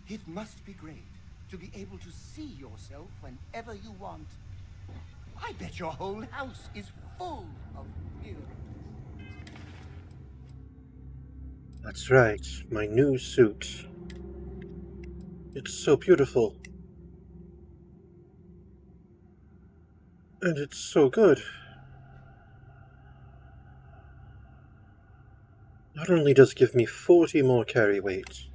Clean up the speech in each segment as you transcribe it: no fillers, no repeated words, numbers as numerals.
It must be great to be able to see yourself whenever you want. I bet your whole house is full of mirrors. That's right, my new suit. It's so beautiful. And it's so good. Not only does it give me 40 more carry weight,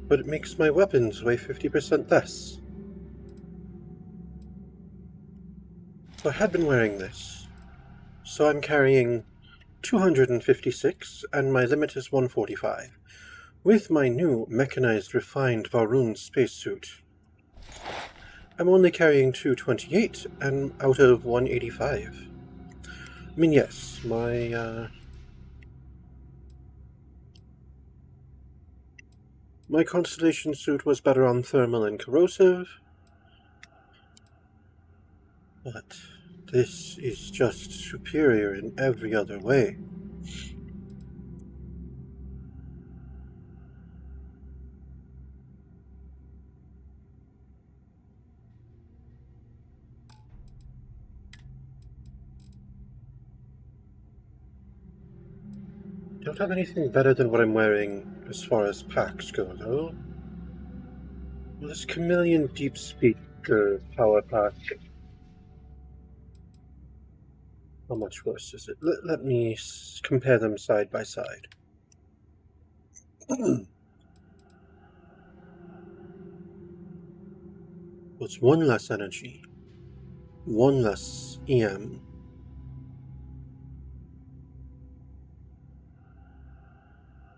but it makes my weapons weigh 50% less. So I had been wearing this, so I'm carrying 256, and my limit is 145. With my new mechanized refined Varun spacesuit, I'm only carrying 228 and out of 185. I mean, yes, my Constellation suit was better on thermal and corrosive, but this is just superior in every other way. Don't have anything better than what I'm wearing as far as packs go, though. This Chameleon Deep Speaker power pack. How much worse is it? Let me compare them side by side. It's one less energy, one less EM,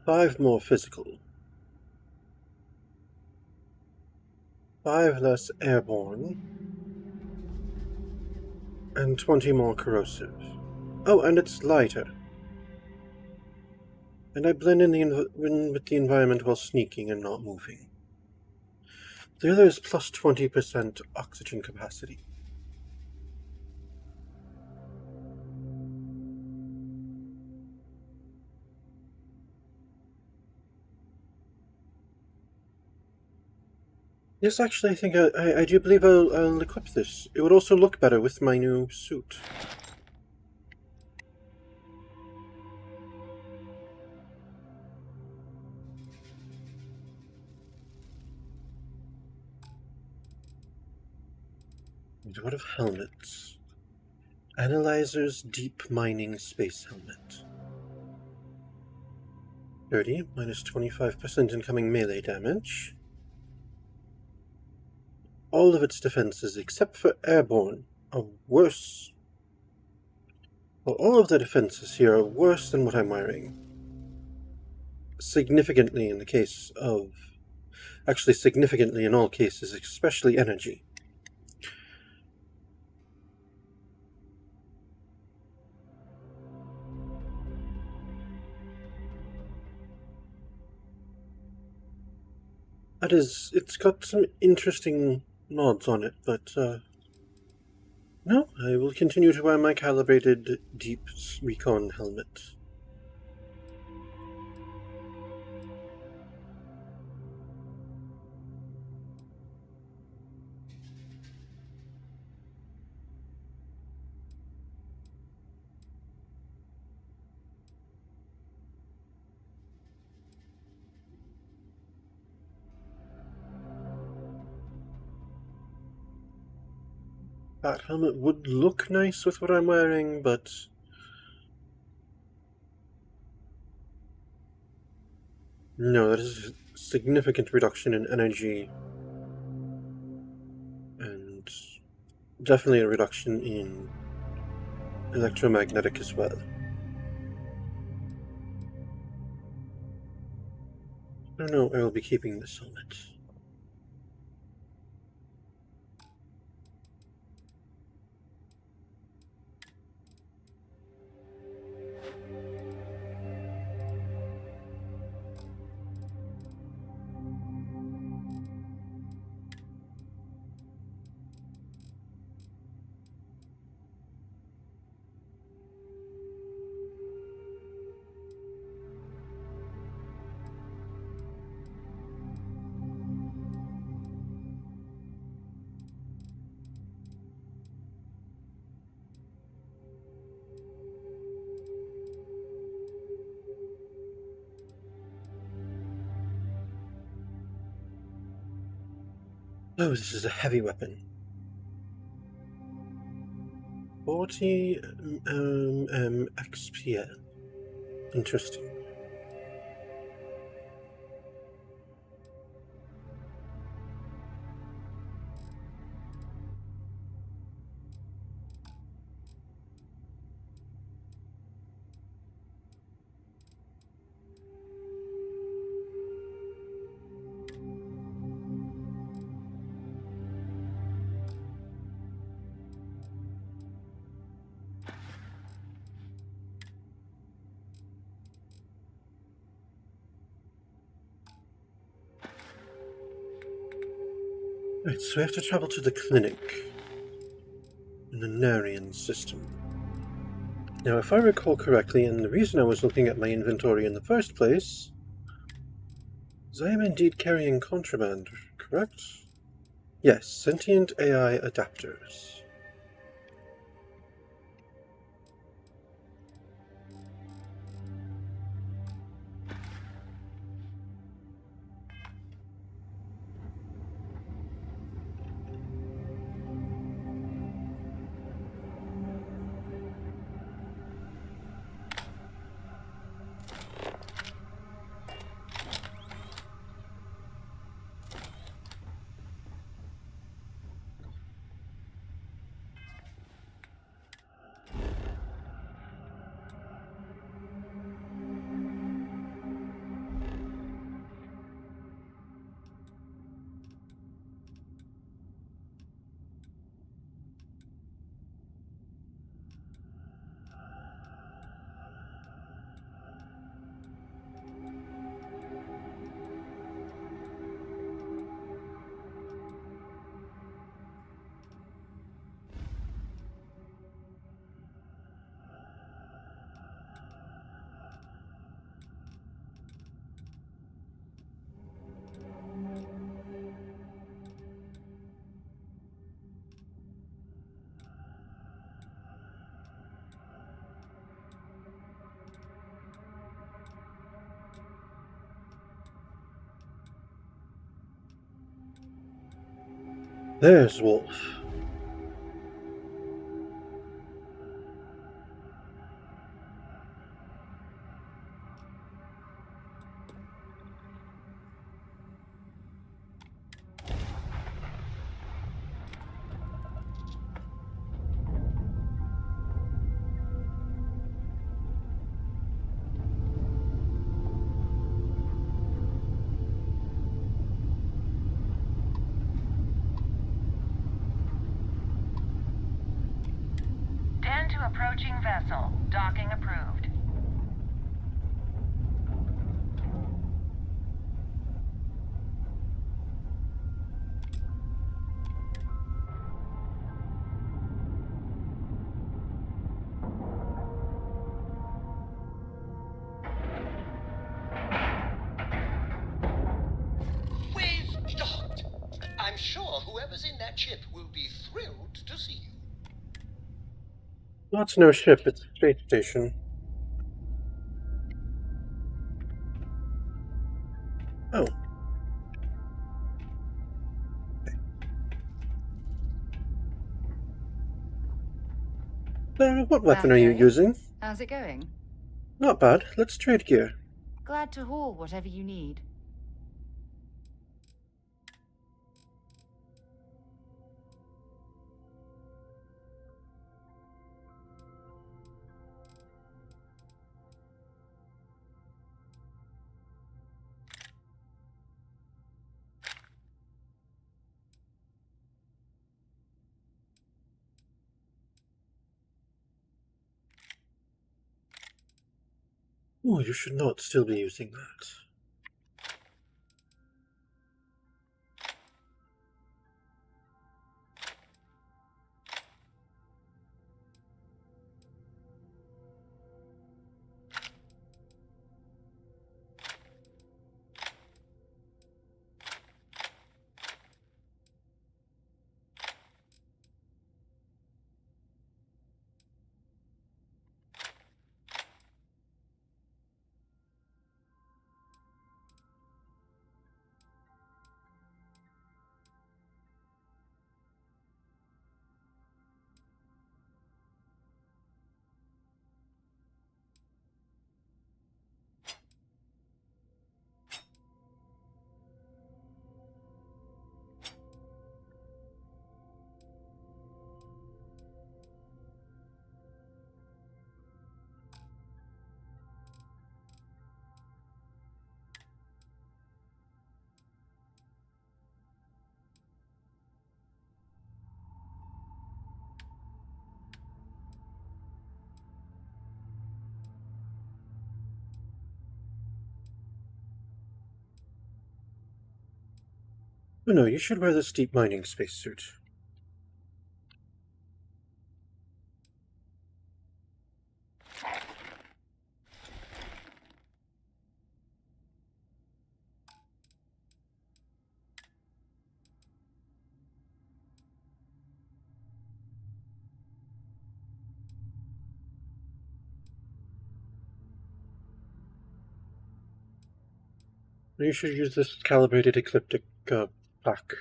5 more physical, 5 less airborne, and 20 more corrosive. Oh, and it's lighter. And I blend in with the environment while sneaking and not moving. The other is plus 20% oxygen capacity. Yes, actually, I think I do believe I'll equip this. It would also look better with my new suit. What of helmets? Analyzer's Deep Mining Space Helmet. 30 minus 25% incoming melee damage. All of its defenses except for airborne are worse. Well, all of the defenses here are worse than what I'm wearing. Significantly in the case of... Actually, significantly in all cases, especially energy. That is, it's got some interesting mods on it, but, no, I will continue to wear my calibrated deep recon helmet. That helmet would look nice with what I'm wearing, but... No, that is a significant reduction in energy, and definitely a reduction in electromagnetic as well. I don't know, I will be keeping this helmet. Oh, this is a heavy weapon. 40 XP. Interesting. Right, so we have to travel to the clinic in the Narian system. Now, if I recall correctly, and the reason I was looking at my inventory in the first place, is I am indeed carrying contraband, correct? Yes, sentient AI adapters. There's Wolf. Den to approaching vessel. Docking approved. We've docked. I'm sure whoever's in that ship will be thrilled to see you. Well, it's no ship, it's a space station. Oh. What weapon are you using? How's it going? Not bad. Let's trade gear. Glad to haul whatever you need. Oh, you should not still be using that. Oh no, you should wear this deep mining spacesuit. You should use this calibrated ecliptic pack.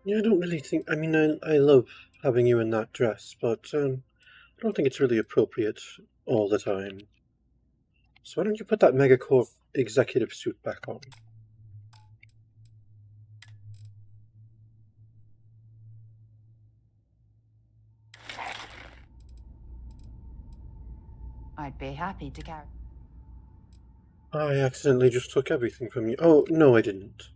Yeah, I don't really think. I mean, I love having you in that dress, but I don't think it's really appropriate all the time. So why don't you put that Megacorp executive suit back on? I'd be happy to carry. I accidentally just took everything from you. Oh, no, I didn't.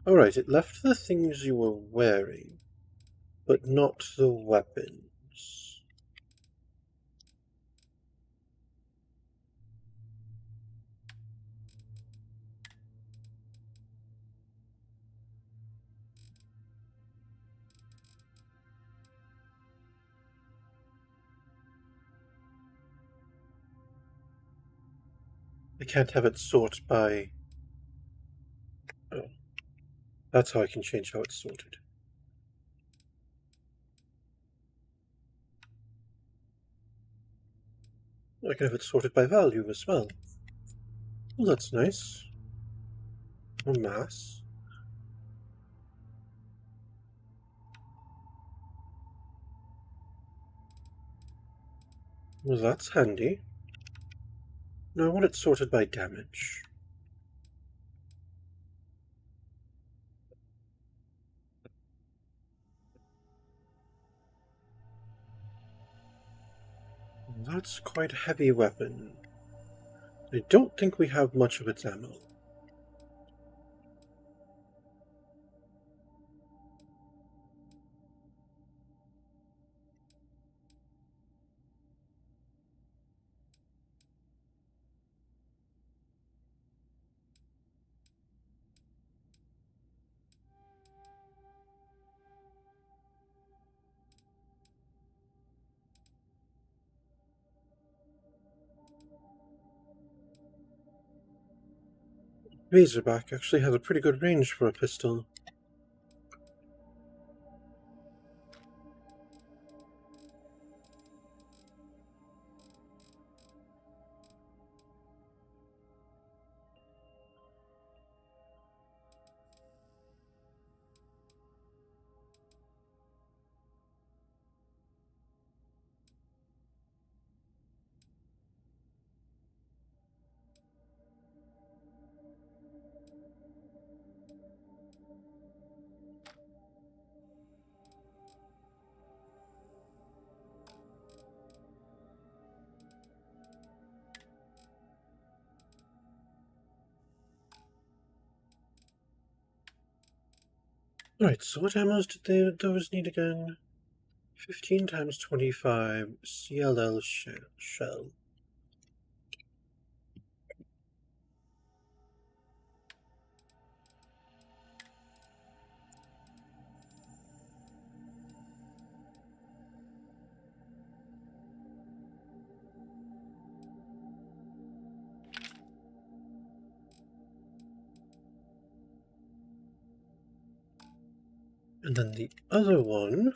Alright, it left the things you were wearing, but not the weapons. I can't have it sort by... Oh, that's how I can change how it's sorted. I can have it sorted by value as well. Well, that's nice. Or mass. Well, that's handy. Now I want it sorted by damage. That's quite a heavy weapon. I don't think we have much of its ammo. Razorback actually has a pretty good range for a pistol. Alright, so what ammos did those need again? 15 times 25 CLL shell. And then the other one...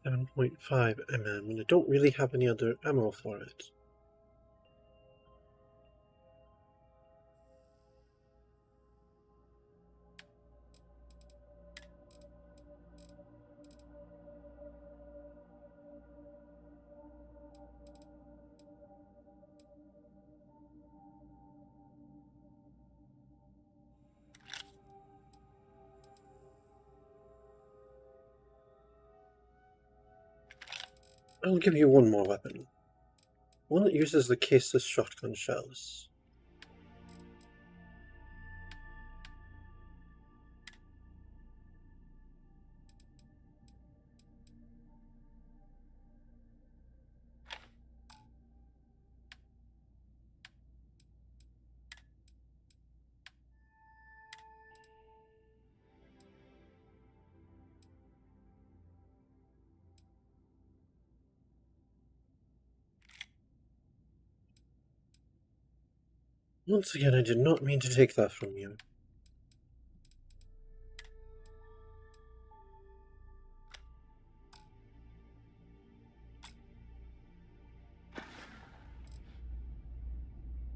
7.5 mm, and I don't really have any other ammo for it. I'll give you one more weapon. One that uses the caseless shotgun shells. Once again, I did not mean to take that from you.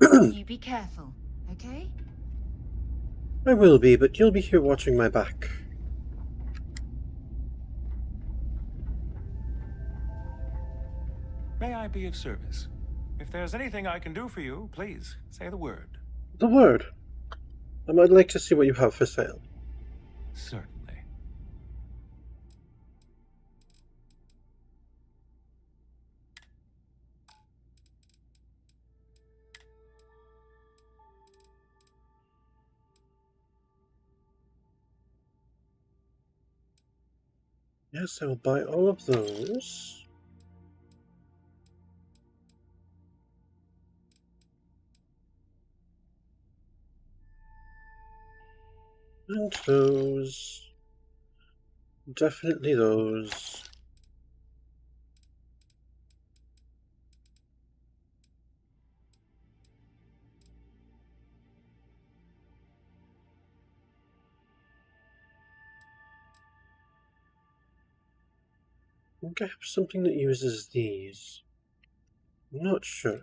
You be careful, okay? I will be, but you'll be here watching my back. May I be of service? If there's anything I can do for you, please say the word. The word. I'd like to see what you have for sale. Certainly. Yes, I will buy all of those. And those. Definitely those. I think I have something that uses these. I'm not sure.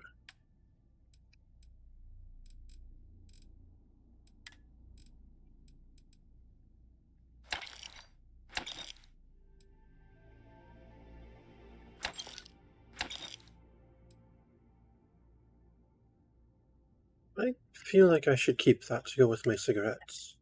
I feel like I should keep that to go with my cigarettes.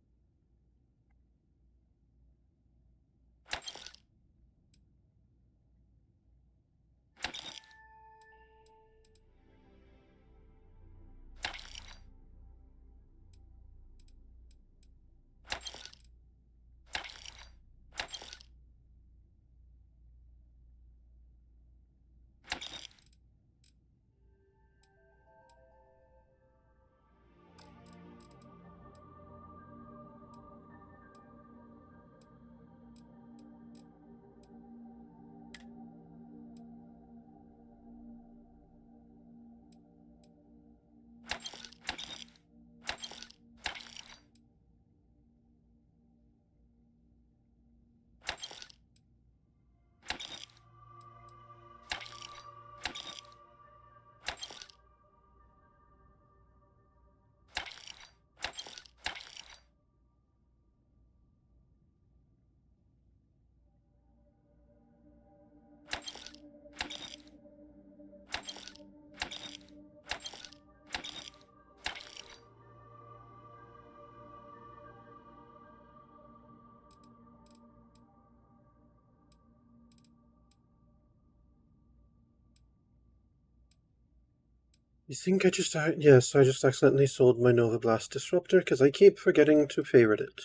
You think I just... yes, I just accidentally sold my Nova Blast Disruptor because I keep forgetting to favorite it.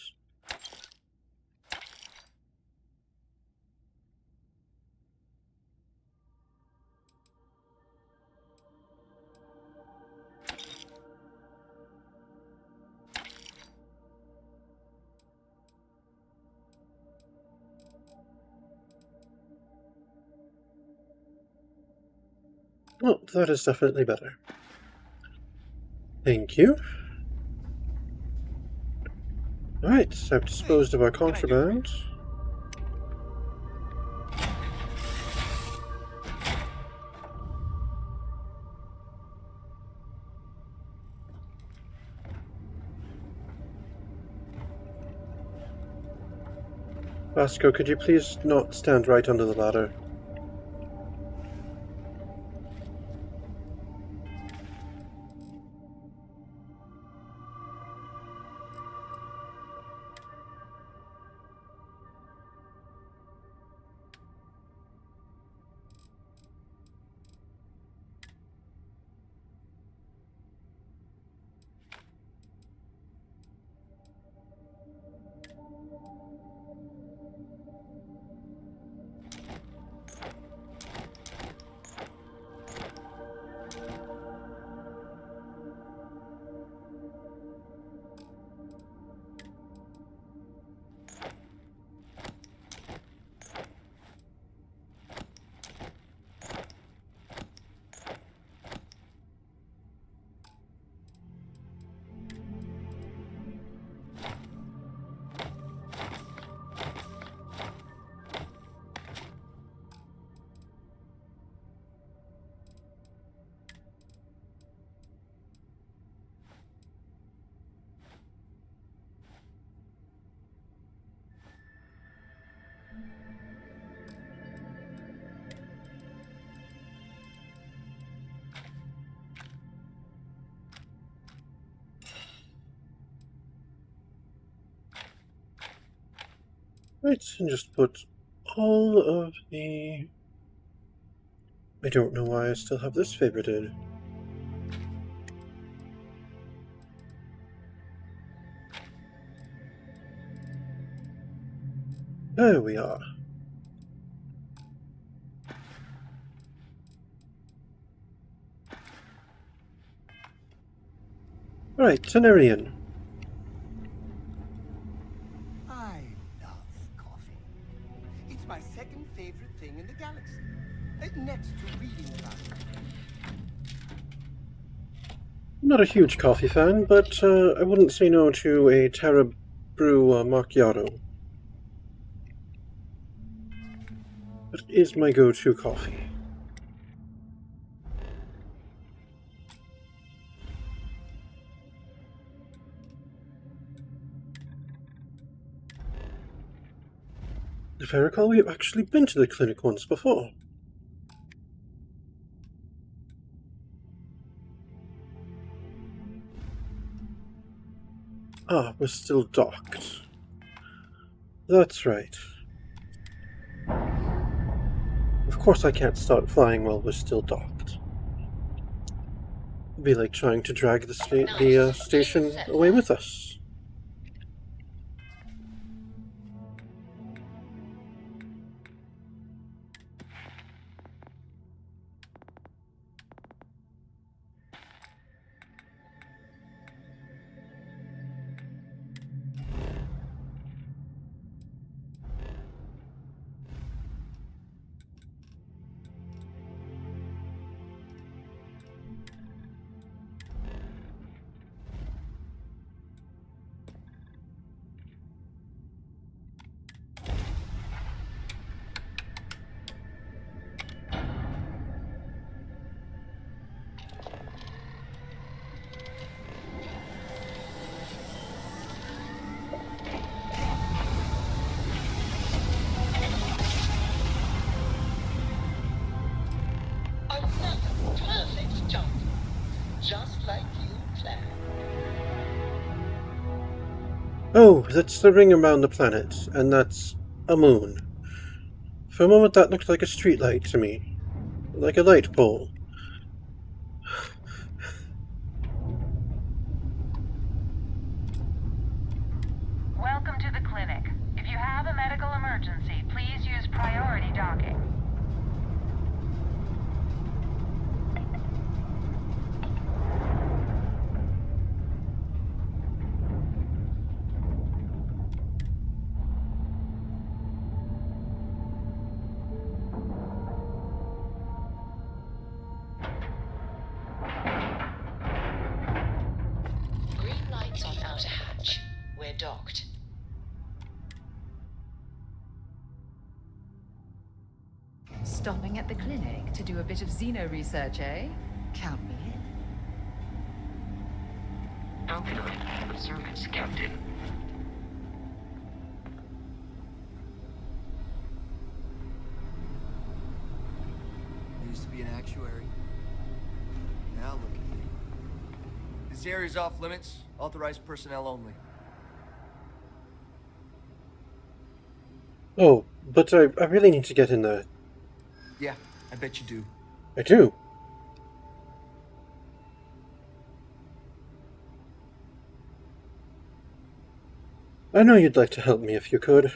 Oh, that is definitely better. Thank you. Alright, so I've disposed of our contraband. Vasco, could you please not stand right under the ladder? Right, and just put all of the... I don't know why I still have this favorited. There we are. Right, Tenerian. I love coffee. It's my second favorite thing in the galaxy. Next to reading about it. I'm not a huge coffee fan, but I wouldn't say no to a Terra Brew macchiato. It is my go-to coffee. If I recall, we've actually been to the clinic once before. Ah, we're still docked. That's right. Of course I can't start flying while we're still docked. It'd be like trying to drag the station away with us. Another perfect jump. Just like you planned. Oh, that's the ring around the planet, and that's a moon. For a moment that looked like a streetlight to me. Like a light pole. Welcome to the clinic. If you have a medical emergency, please use priority docking. Green lights on outer hatch. We're docked. Stopping at the clinic to do a bit of xeno research, eh? Count me in. Outgoing with service, Captain. I used to be an actuary. Now look at me. This area's off limits. Authorized personnel only. Oh, but I really need to get in there. Yeah, I bet you do. I do. I know you'd like to help me if you could.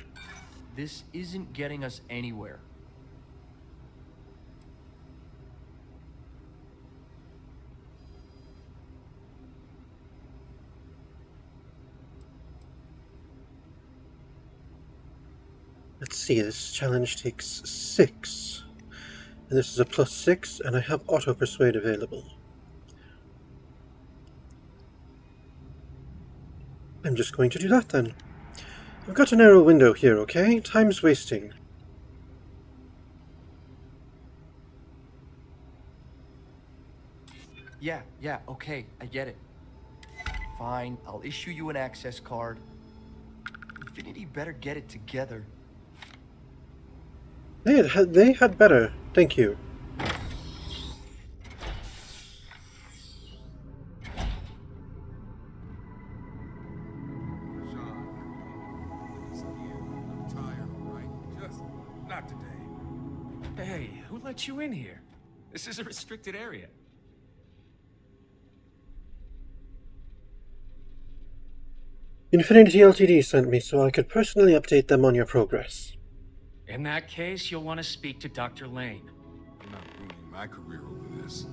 This isn't getting us anywhere. Let's see, this challenge takes 6. And this is a +6, and I have Auto Persuade available. I'm just going to do that then. I've got a narrow window here, okay? Time's wasting. Yeah, okay, I get it. Fine, I'll issue you an access card. Infinity better get it together. They had better. Thank you. Sean, it's the end. I'm tired. let you in here? This is a restricted area. Infinity Ltd sent me so I could personally update them on your progress. In that case, you'll want to speak to Dr. Lane. I'm not ruining my career over this.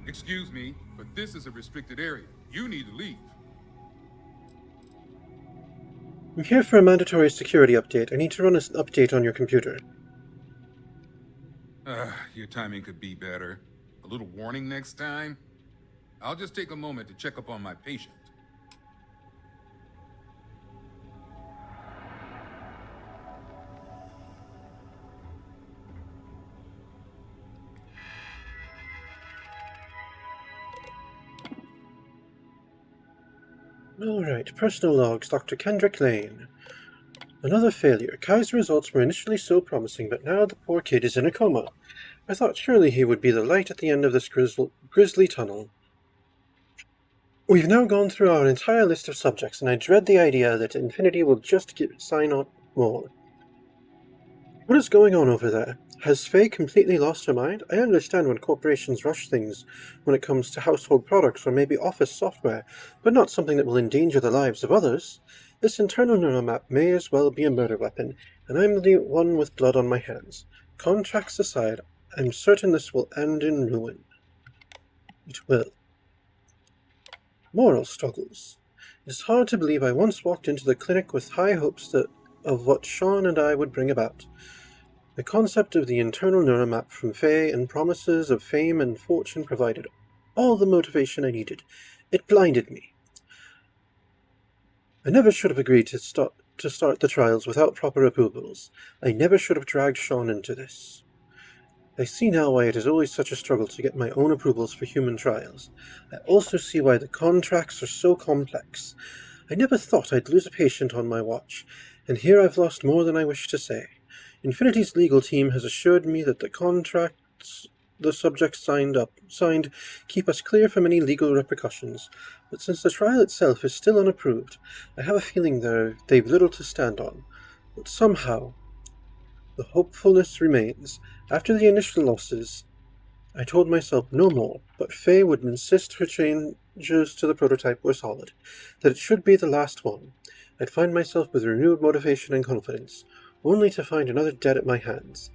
Excuse me, but this is a restricted area. You need to leave. I'm here for a mandatory security update. I need to run an update on your computer. Your timing could be better. A little warning next time? I'll just take a moment to check up on my patient. Alright, personal logs, Dr. Kendrick Lane. Another failure. Kai's results were initially so promising, but now the poor kid is in a coma. I thought surely he would be the light at the end of this grisly tunnel. We've now gone through our entire list of subjects, and I dread the idea that Infinity will just sign on more. What is going on over there? Has Faye completely lost her mind? I understand when corporations rush things when it comes to household products or maybe office software, but not something that will endanger the lives of others. This internal neuromap may as well be a murder weapon, and I'm the one with blood on my hands. Contracts aside, I'm certain this will end in ruin. It will. Moral struggles. It's hard to believe I once walked into the clinic with high hopes of what Sean and I would bring about. The concept of the internal neuromap from Faye and promises of fame and fortune provided all the motivation I needed. It blinded me. I never should have agreed to start the trials without proper approvals. I never should have dragged Sean into this. I see now why it is always such a struggle to get my own approvals for human trials. I also see why the contracts are so complex. I never thought I'd lose a patient on my watch, and here I've lost more than I wish to say. Infinity's legal team has assured me that the contracts the subjects signed keep us clear from any legal repercussions, but since the trial itself is still unapproved, I have a feeling they've little to stand on. But somehow, the hopefulness remains. After the initial losses, I told myself no more, but Faye would insist her changes to the prototype were solid, that it should be the last one. I'd find myself with renewed motivation and confidence, only to find another dead at my hands.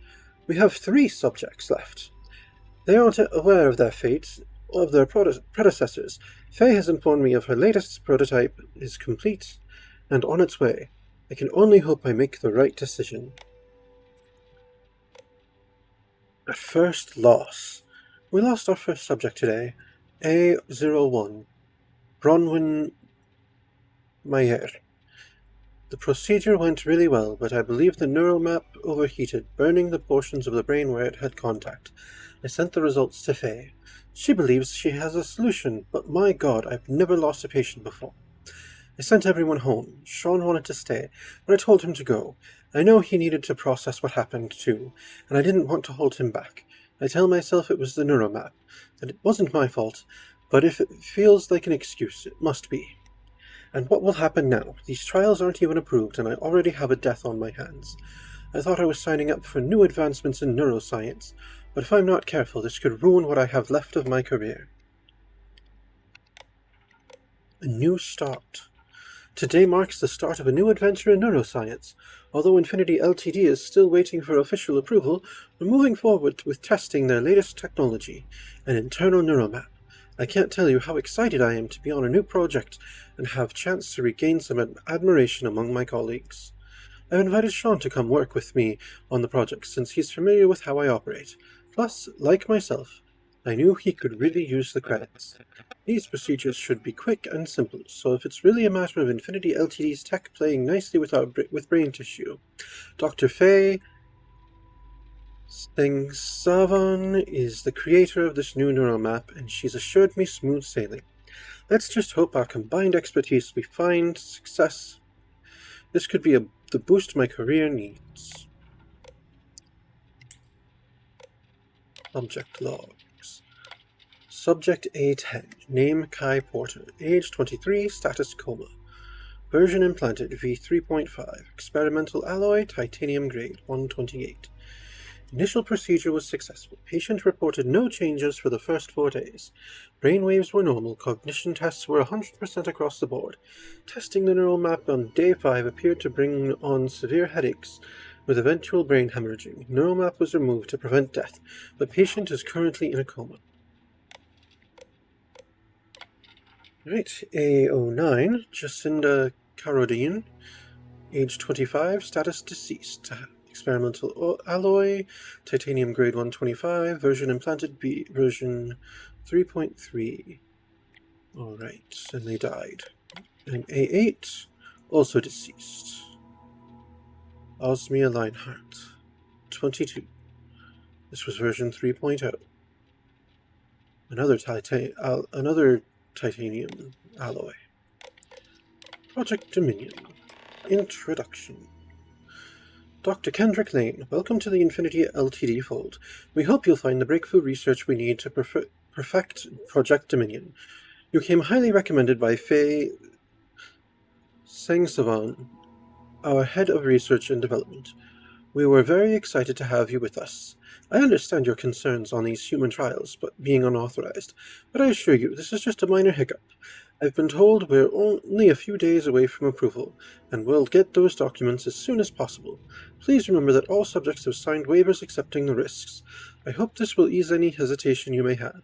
We have 3 subjects left. They aren't aware of their fate, or of their predecessors. Faye has informed me of her latest prototype is complete and on its way. I can only hope I make the right decision. A first loss. We lost our first subject today, A01, Bronwyn Mayer. The procedure went really well, but I believe the neuromap overheated, burning the portions of the brain where it had contact. I sent the results to Faye. She believes she has a solution, but my God, I've never lost a patient before. I sent everyone home. Sean wanted to stay, but I told him to go. I know he needed to process what happened too, and I didn't want to hold him back. I tell myself it was the neuromap, that it wasn't my fault, but if it feels like an excuse, it must be. And what will happen now? These trials aren't even approved, and I already have a death on my hands. I thought I was signing up for new advancements in neuroscience, but if I'm not careful, this could ruin what I have left of my career. A new start. Today marks the start of a new adventure in neuroscience. Although Infinity Ltd is still waiting for official approval, we're moving forward with testing their latest technology, an internal neuromap. I can't tell you how excited I am to be on a new project and have chance to regain some admiration among my colleagues. I've invited Sean to come work with me on the project since he's familiar with how I operate. Plus, like myself, I knew he could really use the credits. These procedures should be quick and simple, so if it's really a matter of Infinity Ltd's tech playing nicely with brain tissue, Dr. Faye Singsavan is the creator of this new neuromap, and she's assured me smooth sailing. Let's just hope our combined expertise we find success. This could be the boost my career needs. Subject logs. Subject A10. Name Kai Porter. Age 23. Status coma. Version implanted V3.5. Experimental alloy titanium grade 128. Initial procedure was successful. Patient reported no changes for the first 4 days. Brainwaves were normal. Cognition tests were 100% across the board. Testing the neural map on day 5 appeared to bring on severe headaches with eventual brain hemorrhaging. Neural map was removed to prevent death. The patient is currently in a coma. Right, A09, Jacinda Carodine, age 25, status deceased. Experimental alloy, titanium grade 125, version implanted B, version 3.3. Alright, and they died. And A8, also deceased. Osmia Leinhardt, 22. This was version 3.0. Another titanium alloy. Project Dominion. Introduction. Dr. Kendrick Lane, welcome to the Infinity Ltd fold. We hope you'll find the breakthrough research we need to perfect Project Dominion. You came highly recommended by Faye Sangsavan, our head of research and development. We were very excited to have you with us. I understand your concerns on these human trials, but being unauthorized, but I assure you this is just a minor hiccup. I've been told we're only a few days away from approval, and we'll get those documents as soon as possible. Please remember that all subjects have signed waivers accepting the risks. I hope this will ease any hesitation you may have.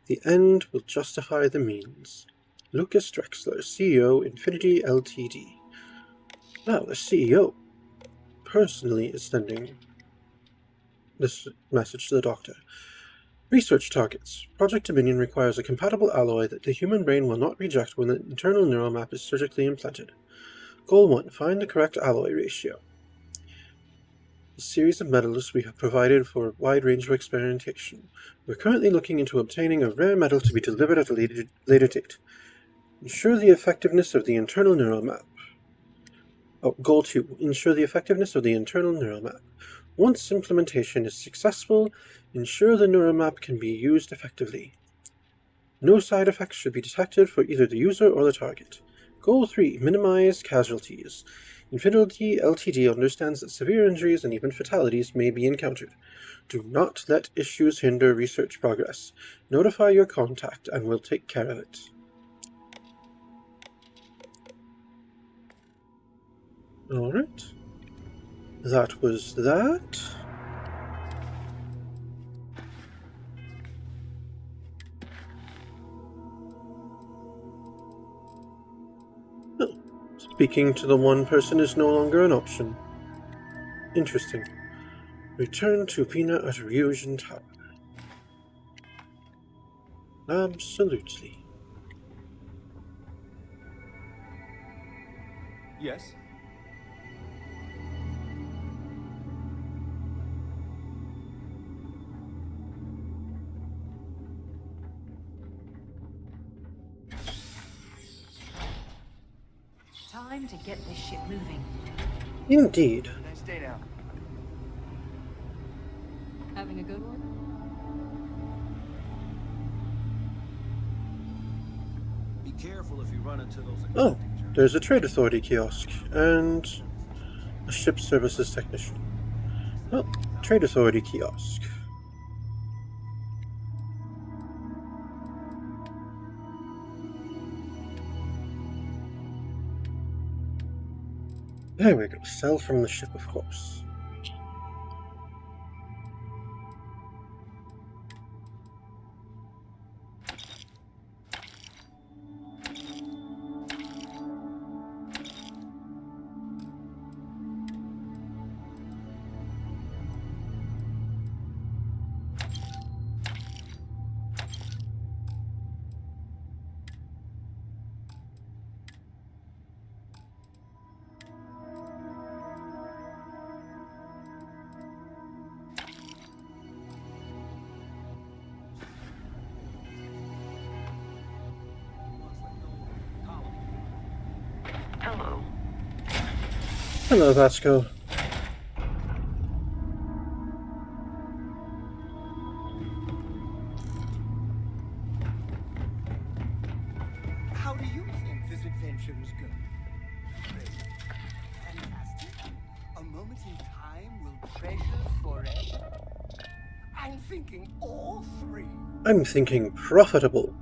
The end will justify the means. Lucas Drexler, CEO, Infinity Ltd. Wow, the CEO personally is sending this message to the doctor. Research targets. Project Dominion requires a compatible alloy that the human brain will not reject when the internal neural map is surgically implanted. Goal 1. Find the correct alloy ratio. A series of metals we have provided for a wide range of experimentation. We're currently looking into obtaining a rare metal to be delivered at a later date. Ensure the effectiveness of the internal neural map. Goal 2. Ensure the effectiveness of the internal neural map. Once implementation is successful, ensure the neural map can be used effectively. No side effects should be detected for either the user or the target. Goal 3. Minimize casualties. Infinity Ltd understands that severe injuries and even fatalities may be encountered. Do not let issues hinder research progress. Notify your contact and we'll take care of it. Alright. That was that. Oh, speaking to the one person is no longer an option. Interesting. Return to Pina at Ryujin Tower. Absolutely. Yes? Time to get this ship moving. Indeed. Nice day now. Having a good one? Be careful if you run into those. Oh, there's a Trade Authority kiosk and a ship services technician. Oh, Trade Authority kiosk. There we go. Sell from the ship, of course. Hello. Hello, Vasco. as adventurers go. Great. Fantastic. A moment in time will treasure forever. I'm thinking all three. I'm thinking profitable.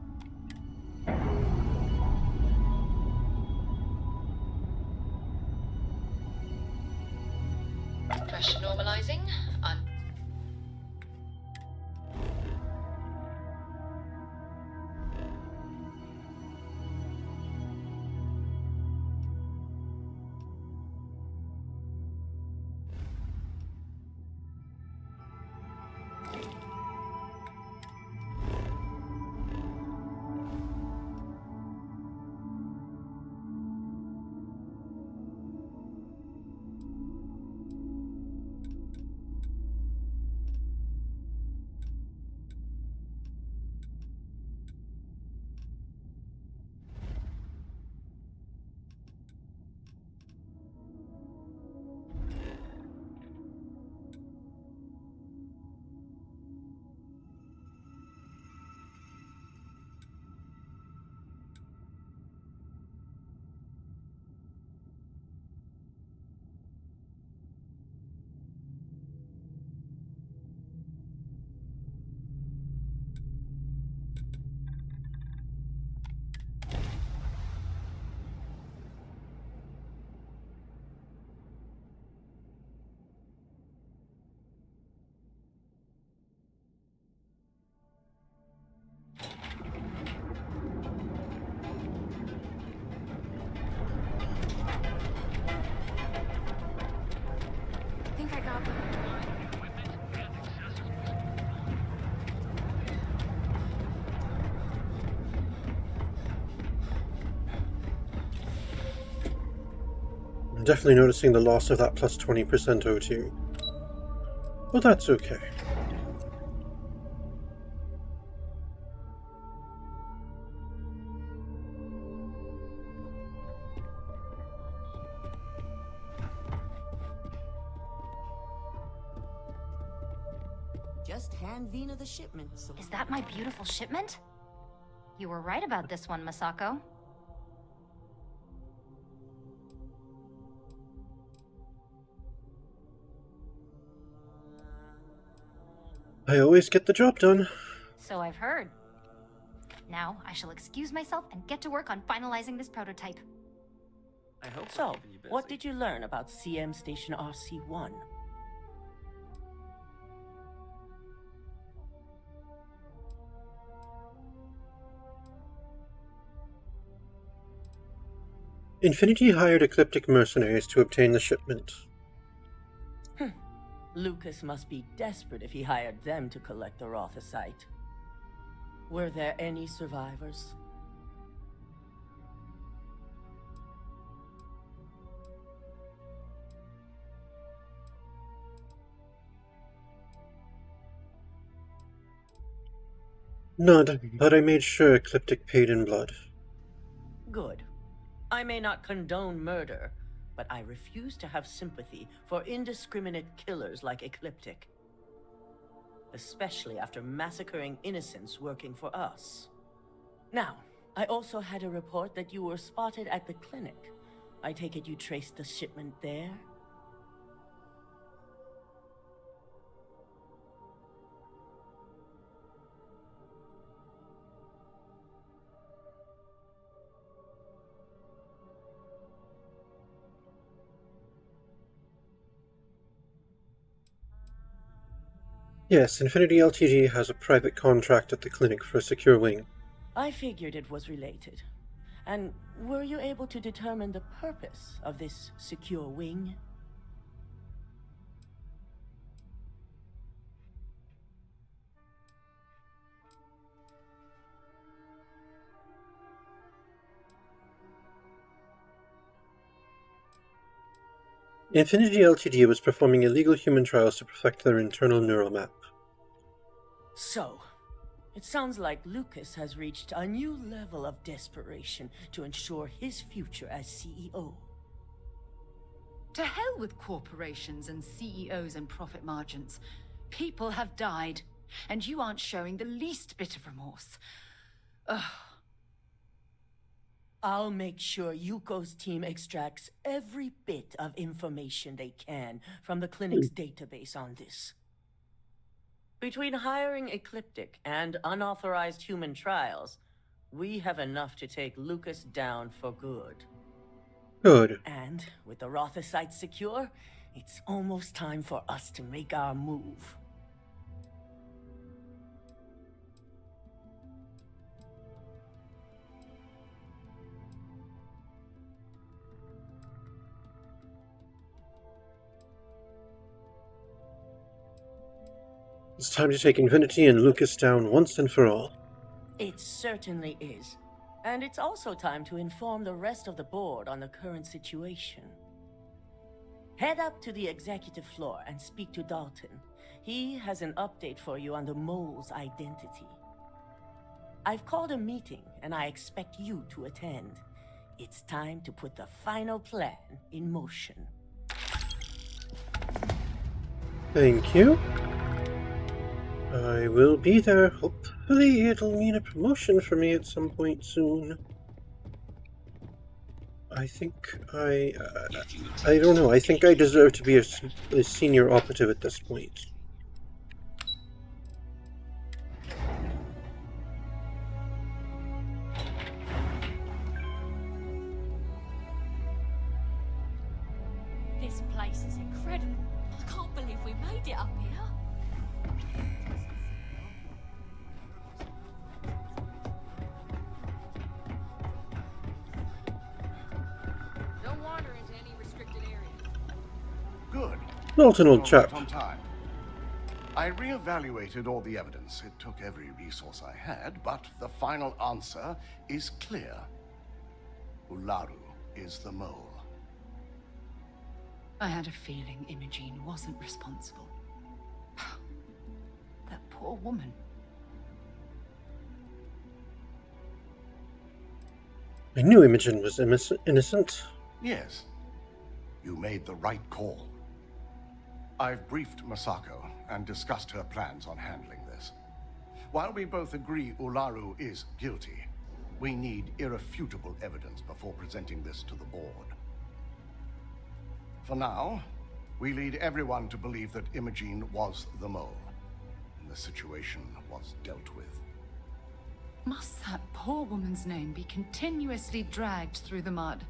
Pressure normalizing. I think I got them. I'm definitely noticing the loss of that plus 20% O2. But that's okay. Just hand Vina the shipment. So Is that my beautiful shipment? You were right about this one, Masako. I always get the job done. So I've heard. Now, I shall excuse myself and get to work on finalizing this prototype. I hope so. What did you learn about CM Station RC-1? Infinity hired Ecliptic mercenaries to obtain the shipment. Lucas must be desperate if he hired them to collect the Rothosite. Were there any survivors? None, but I made sure Ecliptic paid in blood. Good. I may not condone murder, but I refuse to have sympathy for indiscriminate killers like Ecliptic. Especially after massacring innocents working for us. Now, I also had a report that you were spotted at the clinic. I take it you traced the shipment there? Yes, Infinity Ltd has a private contract at the clinic for a secure wing. I figured it was related. And were you able to determine the purpose of this secure wing? Infinity Ltd was performing illegal human trials to perfect their internal neural map. So, it sounds like Lucas has reached a new level of desperation to ensure his future as CEO. To hell with corporations and CEOs and profit margins. People have died, and you aren't showing the least bit of remorse. Ugh. I'll make sure Yuko's team extracts every bit of information they can from the clinic's database on this. Between hiring Ecliptic and unauthorized human trials, we have enough to take Lucas down for good. Good. And with the Rotha site secure, it's almost time for us to make our move. It's time to take Infinity and Lucas down once and for all. It certainly is. And it's also time to inform the rest of the board on the current situation. Head up to the executive floor and speak to Dalton. He has an update for you on the mole's identity. I've called a meeting, and I expect you to attend. It's time to put the final plan in motion. Thank you. I will be there. Hopefully it'll mean a promotion for me at some point soon. I think I don't know. I think I deserve to be a senior operative at this point. This place is incredible. I can't believe we made it up here. Good. Dalton, old chap. On time. I reevaluated all the evidence. It took every resource I had, but the final answer is clear. Ularu is the mole. I had a feeling Imogene wasn't responsible. That poor woman. I knew Imogen was innocent. Yes. You made the right call. I've briefed Masako and discussed her plans on handling this. While we both agree Ularu is guilty, we need irrefutable evidence before presenting this to the board. For now, we lead everyone to believe that Imogene was the mole, and the situation was dealt with. Must that poor woman's name be continuously dragged through the mud?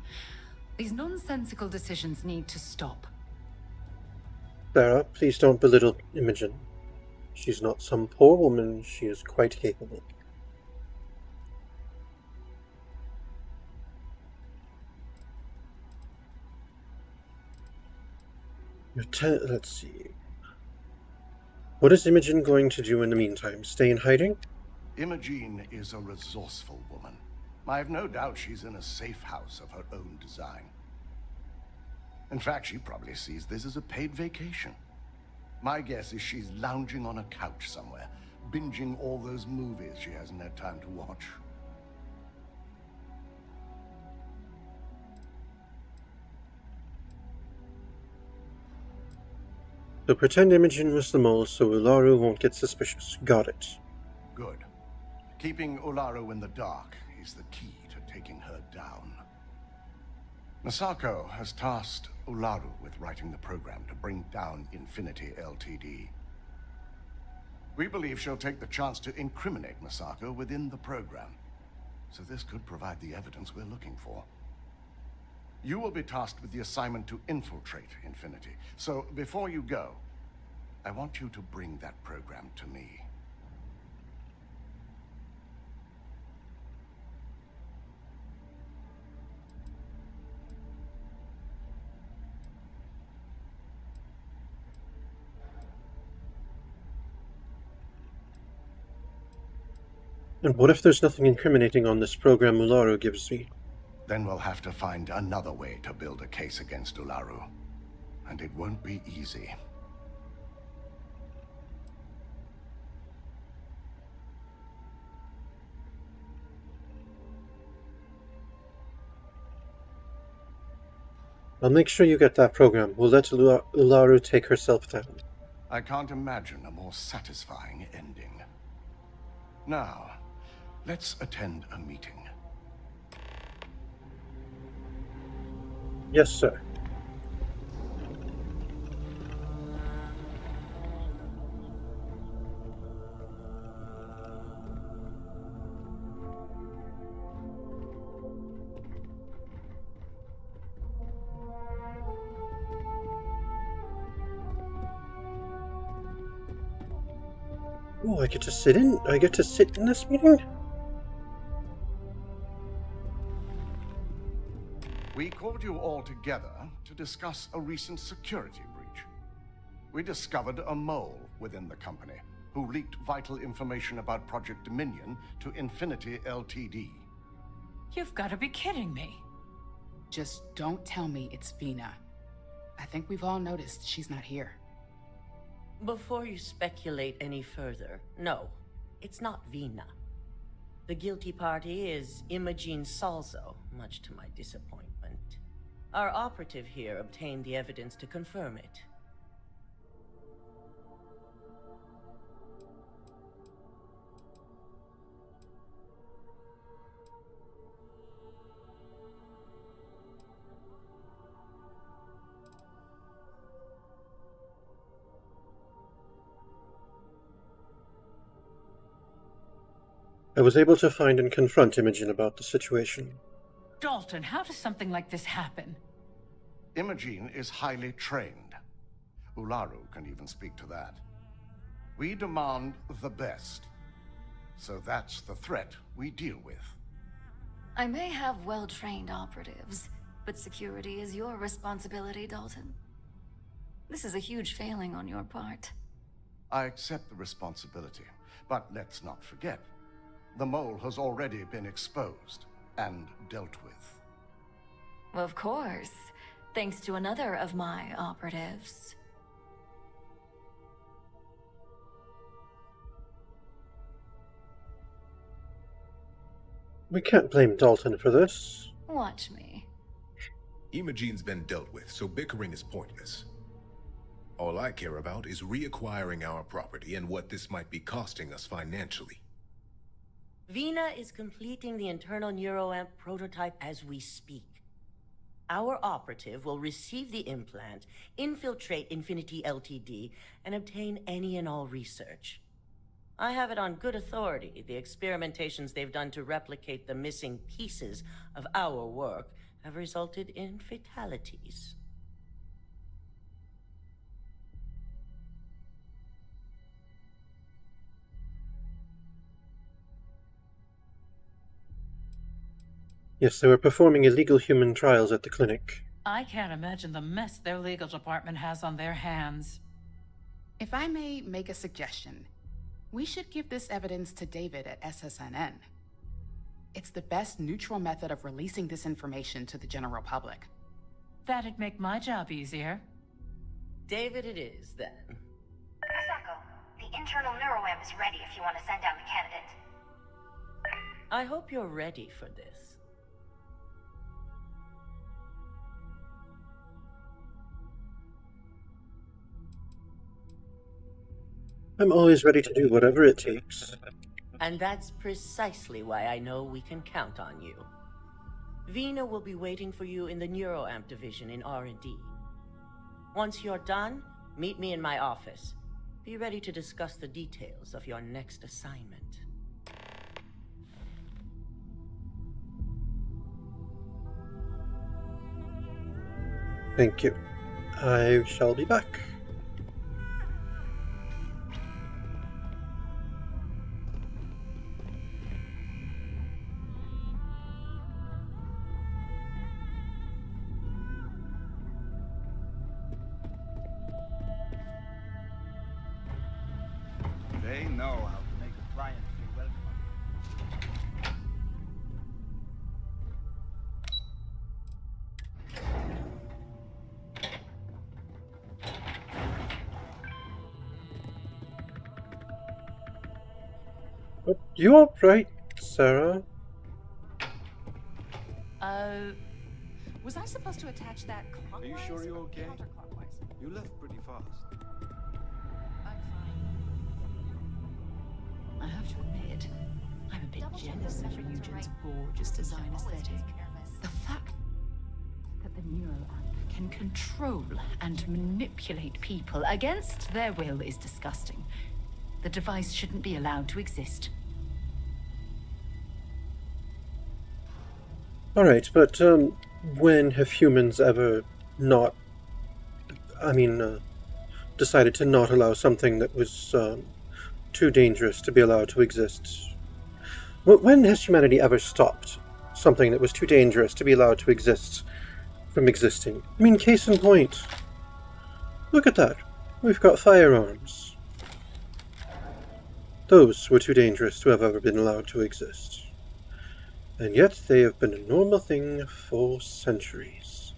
These nonsensical decisions need to stop. Sarah, please don't belittle Imogen. She's not some poor woman. She is quite capable. Let's see. What is Imogen going to do in the meantime? Stay in hiding? Imogene is a resourceful woman. I have no doubt she's in a safe house of her own design. In fact, she probably sees this as a paid vacation. My guess is she's lounging on a couch somewhere, binging all those movies she hasn't had time to watch. So pretend Imogen was the mole so Ularu won't get suspicious. Got it. Good. Keeping Ularu in the dark is the key to taking her down. Masako has tasked Ularu with writing the program to bring down Infinity Ltd. We believe she'll take the chance to incriminate Masako within the program, so this could provide the evidence we're looking for. You will be tasked with the assignment to infiltrate Infinity, so before you go, I want you to bring that program to me. And what if there's nothing incriminating on this program Ularu gives me? Then we'll have to find another way to build a case against Ularu. And it won't be easy. I'll make sure you get that program. We'll let Ularu take herself down. I can't imagine a more satisfying ending. Now, let's attend a meeting. Yes, sir. Oh, I get to sit in this meeting? We called you all together to discuss a recent security breach. We discovered a mole within the company who leaked vital information about Project Dominion to Infinity Ltd. You've got to be kidding me. Just don't tell me it's Vina. I think we've all noticed she's not here. Before you speculate any further, no, it's not Vina. The guilty party is Imogene Salzo, much to my disappointment. Our operative here obtained the evidence to confirm it. I was able to find and confront Imogen about the situation. Dalton, how does something like this happen? Imogene is highly trained. Ularu can even speak to that. We demand the best. So that's the threat we deal with. I may have well-trained operatives, but security is your responsibility, Dalton. This is a huge failing on your part. I accept the responsibility, but let's not forget, the mole has already been exposed and dealt with. Of course, thanks to another of my operatives. We can't blame Dalton for this. Watch me. Imogene's been dealt with, so bickering is pointless. All I care about is reacquiring our property and what this might be costing us financially. Vina is completing the internal neuroamp prototype as we speak. Our operative will receive the implant, infiltrate Infinity Ltd, and obtain any and all research. I have it on good authority. The experimentations they've done to replicate the missing pieces of our work have resulted in fatalities. Yes, they were performing illegal human trials at the clinic. I can't imagine the mess their legal department has on their hands. If I may make a suggestion, we should give this evidence to David at SSNN. It's the best neutral method of releasing this information to the general public. That'd make my job easier. David it is, then. Misako, the internal neuroamp is ready if you want to send down the candidate. I hope you're ready for this. I'm always ready to do whatever it takes. And that's precisely why I know we can count on you. Vina will be waiting for you in the neuroamp division in R&D. Once you're done, meet me in my office. Be ready to discuss the details of your next assignment. Thank you. I shall be back. They know how to make a client feel welcome. You alright, Sarah? Was I supposed to attach that clockwise? Are you sure you're okay? Counterclockwise? You left pretty fast. I have to admit, I'm a bit jealous of Eugen's gorgeous design aesthetic. The fact that the neural can control and manipulate people against their will is disgusting. The device shouldn't be allowed to exist. Alright, but when have humans ever not... decided to not allow something that was too dangerous to be allowed to exist? When has humanity ever stopped something that was too dangerous to be allowed to exist from existing? I mean, case in point. Look at that. We've got firearms. Those were too dangerous to have ever been allowed to exist. And yet they have been a normal thing for centuries.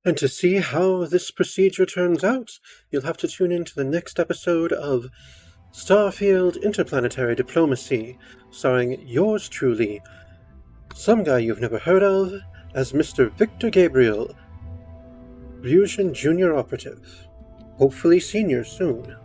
And to see how this procedure turns out, you'll have to tune in to the next episode of Starfield Interplanetary Diplomacy, starring yours truly, some guy you've never heard of, as Mr. Victor Gabriel, Ryujin Junior Operative. Hopefully senior soon.